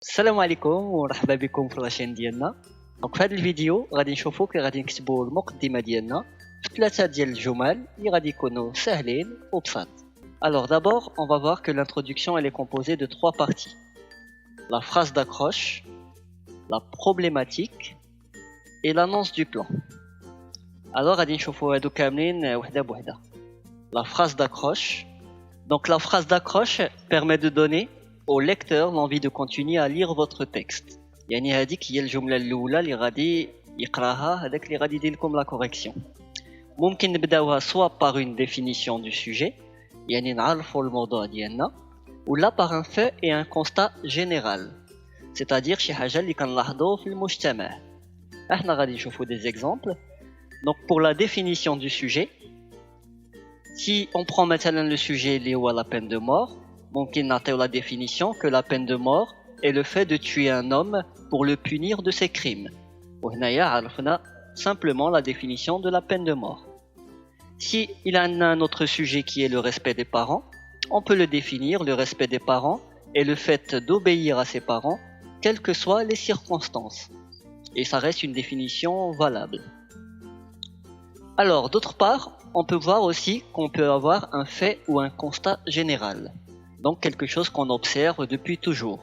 السلام عليكم ومرحبا بكم في لاشين ديالنا. دونك في هذا الفيديو غادي نشوفوا كي غادي نكتبوا المقدمه ديالنا في ثلاثه ديال الجمل اللي غادي يكونوا ساهلين وبساط. Alors d'abord, on va voir que l'introduction elle est composée de trois parties. La phrase d'accroche, la problématique et l'annonce du plan. Alors غادي نشوفوا هادو كاملين وحده بوحده. La phrase d'accroche. Donc la phrase d'accroche permet de donner au lecteur l'envie de continuer à lire votre texte. يعني هذيك هي الجملة الأولى اللي غادي يقراها هذاك اللي غادي يدير لكم لا كوريكسيون. ممكن نبداوها soit par une définition du sujet يعني نعرفوا الموضوع ديالنا ولا par un fait et un constat général. C'est-à-dire شي حاجة اللي كنلاحظوا في المجتمع. احنا غادي نشوفوا des exemples. Donc pour la définition du sujet, si on prend maintenant le sujet lié à la peine de mort, ممكن نعطيو la définition que la peine de mort est le fait de tuer un homme pour le punir de ses crimes. وهنايا عرفنا simplement la définition de la peine de mort. Si il y a un autre sujet qui est le respect des parents, on peut le définir, le respect des parents est le fait d'obéir à ses parents, quelles que soient les circonstances. Et ça reste une définition valable. Alors, d'autre part, on peut voir aussi qu'on peut avoir un fait ou un constat général. Donc quelque chose qu'on observe depuis toujours.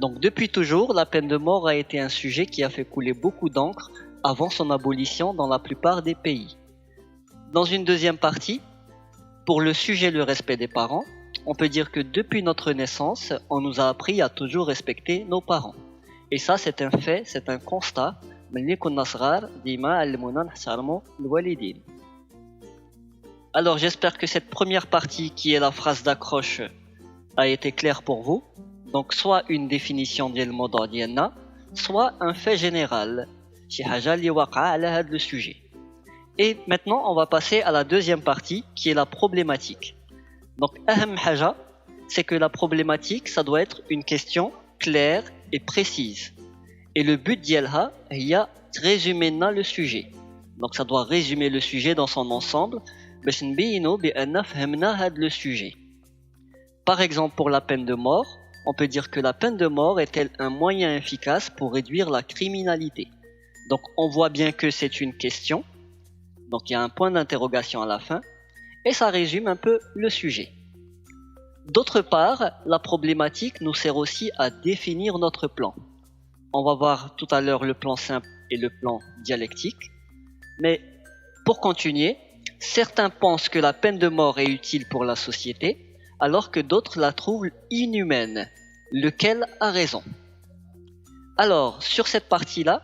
Donc depuis toujours, la peine de mort a été un sujet qui a fait couler beaucoup d'encre avant son abolition dans la plupart des pays. Dans une deuxième partie, pour le sujet le respect des parents, on peut dire que depuis notre naissance, on nous a appris à toujours respecter nos parents. Et ça c'est un fait, c'est un constat. Alors j'espère que cette première partie qui est la phrase d'accroche a été claire pour vous. Donc soit une définition ديال الموضوع ديالنا, soit un fait général, شي حاجة اللي واقعة على هذا le sujet. Et maintenant on va passer à la deuxième partie qui est la problématique. Donc أهم حاجة, c'est que la problématique ça doit être une question claire et précise. Et le but ديالها هي résumer le sujet. Donc ça doit résumer le sujet dans son ensemble باش نبينوا بأن فهمنا هذا le sujet. Par exemple, pour la peine de mort, on peut dire que la peine de mort est-elle un moyen efficace pour réduire la criminalité. Donc on voit bien que c'est une question, donc il y a un point d'interrogation à la fin, et ça résume un peu le sujet. D'autre part, la problématique nous sert aussi à définir notre plan. On va voir tout à l'heure le plan simple et le plan dialectique, mais pour continuer, certains pensent que la peine de mort est utile pour la société, alors que d'autres la trouvent inhumaine. Lequel a raison? Alors, sur cette partie-là,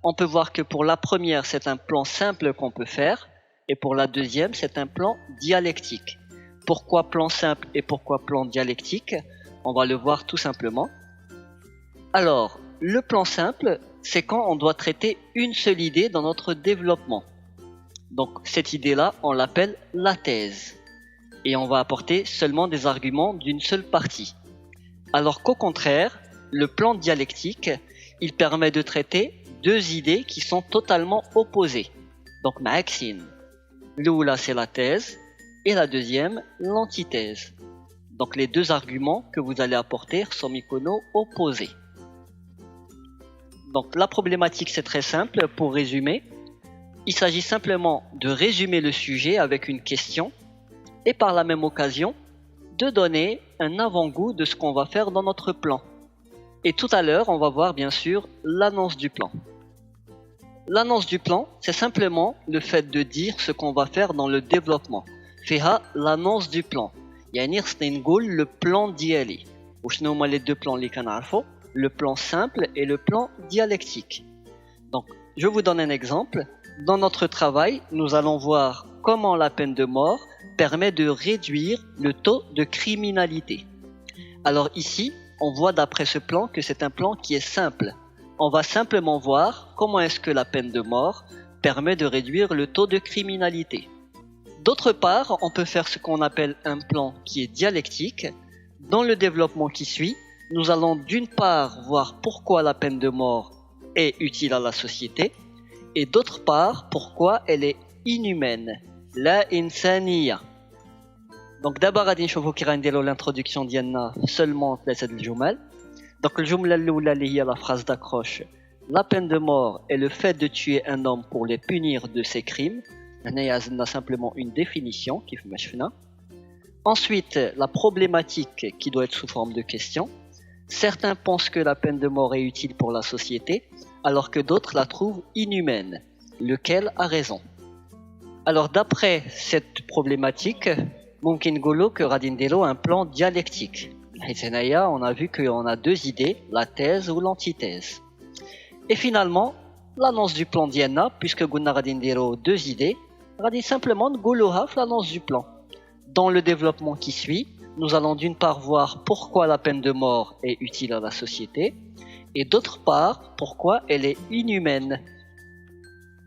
on peut voir que pour la première, c'est un plan simple qu'on peut faire, et pour la deuxième, c'est un plan dialectique. Pourquoi plan simple et pourquoi plan dialectique? On va le voir tout simplement. Alors, le plan simple, c'est quand on doit traiter une seule idée dans notre développement. Donc cette idée-là, on l'appelle la thèse. Et on va apporter seulement des arguments d'une seule partie. Alors qu'au contraire, le plan dialectique, il permet de traiter deux idées qui sont totalement opposées. Donc ma'aksine. L'oula c'est la thèse et la deuxième l'antithèse. Donc les deux arguments que vous allez apporter sont mykonos opposés. Donc la problématique c'est très simple pour résumer. Il s'agit simplement de résumer le sujet avec une question et par la même occasion de donner un avant-goût de ce qu'on va faire dans notre plan. Et tout à l'heure, on va voir bien sûr l'annonce du plan. L'annonce du plan, c'est simplement le fait de dire ce qu'on va faire dans le développement. Fiha l'annonce du plan. Yani نقول le plan ديالي. وشنو هما les deux plans اللي كنعرفوا? Le plan simple et le plan dialectique. Donc, je vous donne un exemple. Dans notre travail, nous allons voir comment la peine de mort permet de réduire le taux de criminalité. Alors ici, on voit d'après ce plan que c'est un plan qui est simple. On va simplement voir comment est-ce que la peine de mort permet de réduire le taux de criminalité. D'autre part, on peut faire ce qu'on appelle un plan qui est dialectique. Dans le développement qui suit, nous allons d'une part voir pourquoi la peine de mort est utile à la société, et d'autre part pourquoi elle est inhumaine. La insaniya. Donc d'abord غادي نشوفوا كي غنديروا l'introduction ديالنا seulement ثلاثه الجمل Donc الجملة الأولى اللي هي la phrase d'accroche. La peine de mort est le fait de tuer un homme pour les punir de ses crimes. هنايا عزلنا simplement une définition كيف ما شفنا. Ensuite, la problématique qui doit être sous forme de question. Certains pensent que la peine de mort est utile pour la société, alors que d'autres la trouvent inhumaine. Lequel a raison? Alors d'après cette problématique, ممكن نقولوا que غادي نديروا un plan dialectique. حيت هنايا on a vu qu'on a deux idées, la thèse ou l'antithèse. Et finalement, l'annonce du plan ديالنا, puisque قلنا غادي نديروا deux idées, غادي simplement نقولوها في l'annonce du plan. Dans le développement qui suit, nous allons d'une part voir pourquoi la peine de mort est utile à la société, et d'autre part, pourquoi elle est inhumaine.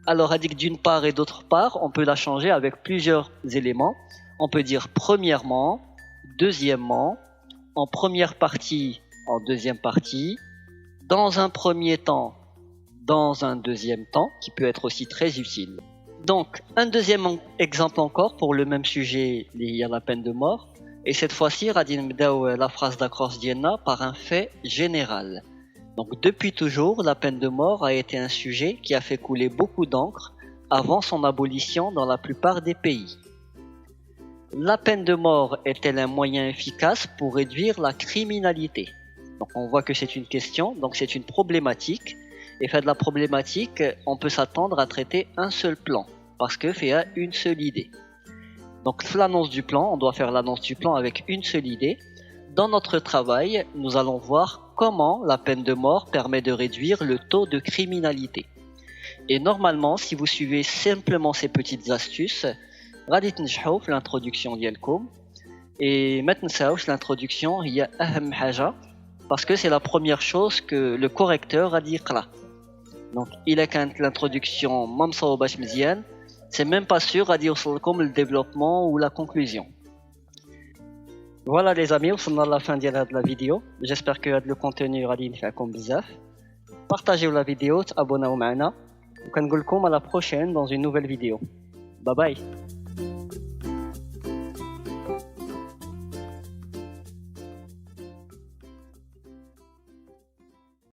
Alors, à dire d'une part et d'autre part, on peut la changer avec plusieurs éléments. On peut dire premièrement, deuxièmement, en première partie, en deuxième partie, dans un premier temps, dans un deuxième temps, qui peut être aussi très utile. Donc, un deuxième exemple encore pour le même sujet lié à la peine de mort. Et cette fois-ci, غادي نبداو la phrase d'accroche ديالنا par un fait général. Donc, depuis toujours, la peine de mort a été un sujet qui a fait couler beaucoup d'encre avant son abolition dans la plupart des pays. La peine de mort est-elle un moyen efficace pour réduire la criminalité? Donc, on voit que c'est une question, donc c'est une problématique. Et fait de la problématique, on peut s'attendre à traiter un seul plan, parce que fait une seule idée. Donc, l'annonce du plan, on doit faire l'annonce du plan avec une seule idée. Dans notre travail, nous allons voir comment la peine de mort permet de réduire le taux de criminalité. Et normalement, si vous suivez simplement ces petites astuces, غادي تنجحوا في l'introduction ديالكم. Et ما تنساوش l'introduction هي أهم حاجة, parce que c'est la première chose que le correcteur غادي يقرا. Donc, إلا كانت l'introduction ما مصوباش مزيان, c'est même pas sûr غادي يوصلكم le développement ou la conclusion. Voilà les amis, وصلنا à la fin ديال هاد la vidéo. J'espère que هاد le contenu غادي ينفعكم بزاف. Partagez la vidéo, abonnez-vous معنا. وكنقول لكم à la prochaine dans une nouvelle vidéo. Bye bye.